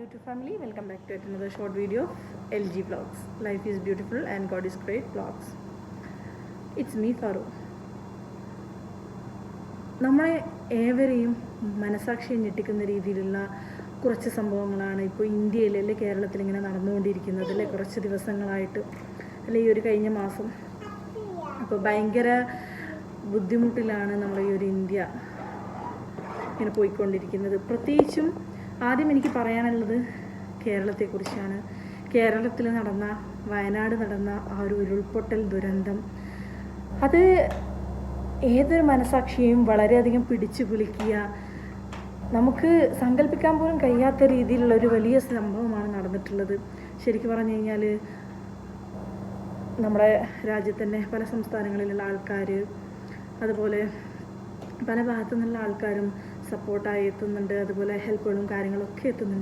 YouTube family, welcome back to another short video of LG Vlogs. Life is beautiful and God is great vlogs. It's me, Faru. നമ്മളെ ഏവരെയും മനസാക്ഷിയെ ഞെട്ടിക്കുന്ന രീതിയിലുള്ള കുറച്ച് സംഭവങ്ങളാണ് ഇപ്പോൾ ഇന്ത്യയിൽ അല്ലെ കേരളത്തിൽ ഇങ്ങനെ നടന്നുകൊണ്ടിരിക്കുന്നത് അല്ലെ കുറച്ച് ദിവസങ്ങളായിട്ട് അല്ലെ ഈ ഒരു കഴിഞ്ഞ മാസം. അപ്പോൾ ഭയങ്കര ബുദ്ധിമുട്ടിലാണ് നമ്മുടെ ഈ ഒരു ഇന്ത്യ ഇങ്ങനെ പോയിക്കൊണ്ടിരിക്കുന്നത്. പ്രത്യേകിച്ചും ആദ്യം എനിക്ക് പറയാനുള്ളത് കേരളത്തെക്കുറിച്ചാണ്. കേരളത്തിൽ നടന്ന വയനാട് നടന്ന ആ ഒരു ഉരുൾപൊട്ടൽ ദുരന്തം, അത് ഏതൊരു മനസാക്ഷിയെയും വളരെയധികം പിടിച്ചു കുലുക്കിയ, നമുക്ക് സങ്കല്പിക്കാൻ പോലും കഴിയാത്ത രീതിയിലുള്ള ഒരു വലിയ സംഭവമാണ് നടന്നിട്ടുള്ളത്. ശരിക്കും പറഞ്ഞു കഴിഞ്ഞാൽ നമ്മുടെ രാജ്യത്തിൻ്റെ പല സംസ്ഥാനങ്ങളിലുള്ള ആൾക്കാർ, അതുപോലെ പല ഭാഗത്തു നിന്നുള്ള ആൾക്കാരും സപ്പോർട്ടായി എത്തുന്നുണ്ട്. അതുപോലെ ഹെൽപ്പുകളും കാര്യങ്ങളൊക്കെ എത്തുന്നുണ്ട്.